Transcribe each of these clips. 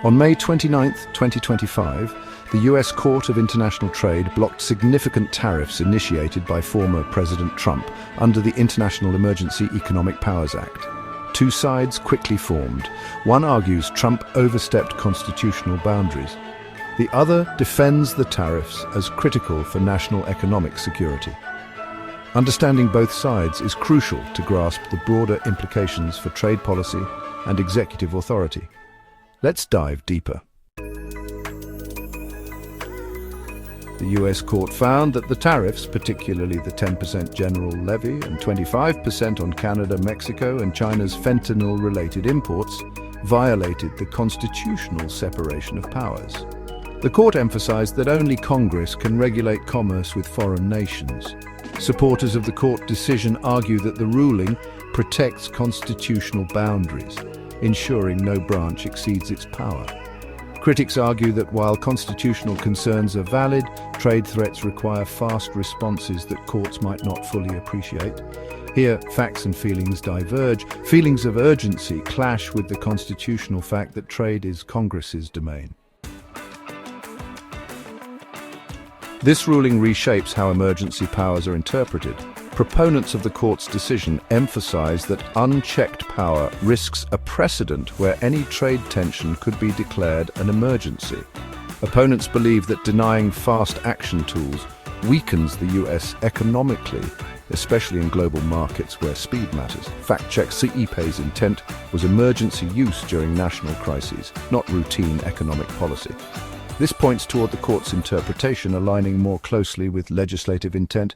On May 29, 2025, the US Court of International Trade blocked significant tariffs initiated by former President Trump under the International Emergency Economic Powers Act. Two sides quickly formed. One argues Trump overstepped constitutional boundaries. The other defends the tariffs as critical for national economic security. Understanding both sides is crucial to grasp the broader implications for trade policy and executive authority. Let's dive deeper. The US court found that the tariffs, particularly the 10% general levy and 25% on Canada, Mexico, and China's fentanyl-related imports, violated the constitutional separation of powers. The court emphasized that only Congress can regulate commerce with foreign nations. Supporters of the court decision argue that the ruling protects constitutional boundaries, ensuring no branch exceeds its power. Critics argue that while constitutional concerns are valid, trade threats require fast responses that courts might not fully appreciate. Here, facts and feelings diverge. Feelings of urgency clash with the constitutional fact that trade is Congress's domain. This ruling reshapes how emergency powers are interpreted. Proponents of the court's decision emphasize that unchecked power risks a precedent where any trade tension could be declared an emergency. Opponents believe that denying fast action tools weakens the US economically, especially in global markets where speed matters. Fact-check CEPA's intent was emergency use during national crises, not routine economic policy. This points toward the court's interpretation aligning more closely with legislative intent.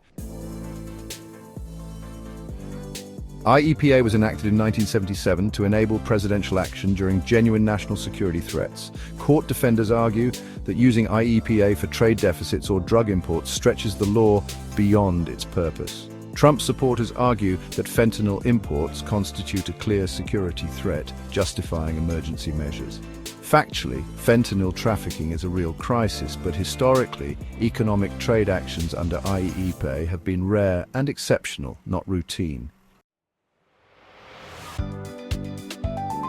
IEPA was enacted in 1977 to enable presidential action during genuine national security threats. Court defenders argue that using IEPA for trade deficits or drug imports stretches the law beyond its purpose. Trump supporters argue that fentanyl imports constitute a clear security threat, justifying emergency measures. Factually, fentanyl trafficking is a real crisis, but historically, economic trade actions under IEPA have been rare and exceptional, not routine.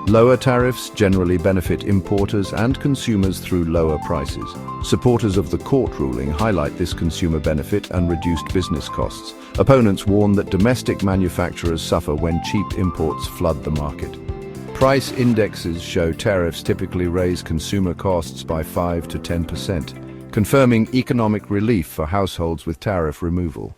Lower tariffs generally benefit importers and consumers through lower prices. Supporters of the court ruling highlight this consumer benefit and reduced business costs. Opponents warn that domestic manufacturers suffer when cheap imports flood the market. Price indexes show tariffs typically raise consumer costs by 5 to 10%, confirming economic relief for households with tariff removal.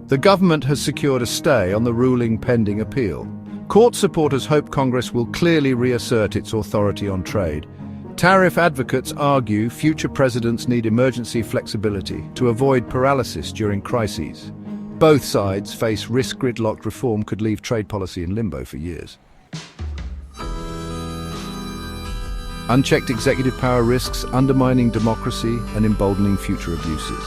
The government has secured a stay on the ruling pending appeal. Court supporters hope Congress will clearly reassert its authority on trade. Tariff advocates argue future presidents need emergency flexibility to avoid paralysis during crises. Both sides face risk gridlocked reform could leave trade policy in limbo for years. Unchecked executive power risks undermining democracy and emboldening future abuses.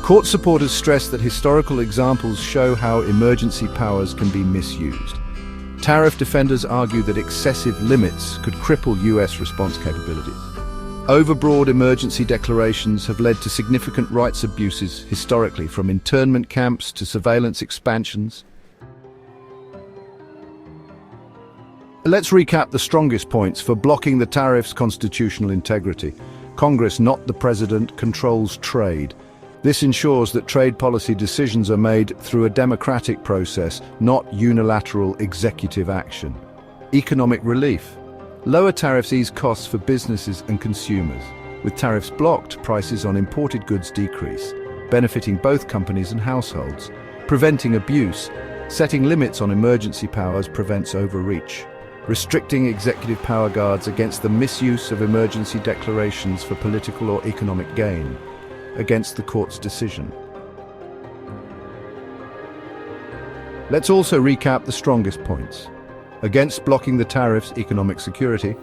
Court supporters stress that historical examples show how emergency powers can be misused. Tariff defenders argue that excessive limits could cripple US response capabilities. Overbroad emergency declarations have led to significant rights abuses historically, from internment camps to surveillance expansions. Let's recap the strongest points for blocking the tariffs' constitutional integrity. Congress, not the president, controls trade. This ensures that trade policy decisions are made through a democratic process, not unilateral executive action. Economic relief. Lower tariffs ease costs for businesses and consumers. With tariffs blocked, prices on imported goods decrease, benefiting both companies and households. Preventing abuse. Setting limits on emergency powers prevents overreach. Restricting executive power guards against the misuse of emergency declarations for political or economic gain. Against the court's decision. Let's also recap the strongest points. Against blocking the tariffs' economic security,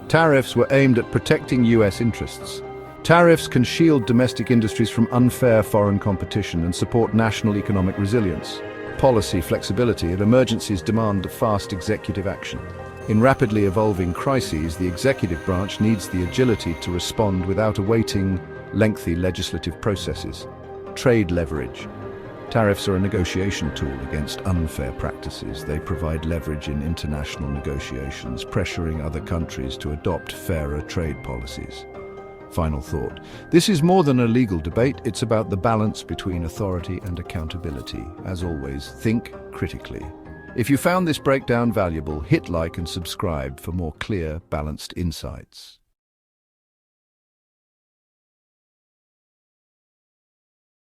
tariffs were aimed at protecting US interests. Tariffs can shield domestic industries from unfair foreign competition and support national economic resilience. Policy flexibility and emergencies demand fast executive action. In rapidly evolving crises, the executive branch needs the agility to respond without awaiting lengthy legislative processes. Trade leverage. Tariffs are a negotiation tool against unfair practices. They provide leverage in international negotiations, pressuring other countries to adopt fairer trade policies. Final thought. This is more than a legal debate, it's about the balance between authority and accountability. As always, think critically. If you found this breakdown valuable, hit like and subscribe for more clear, balanced insights.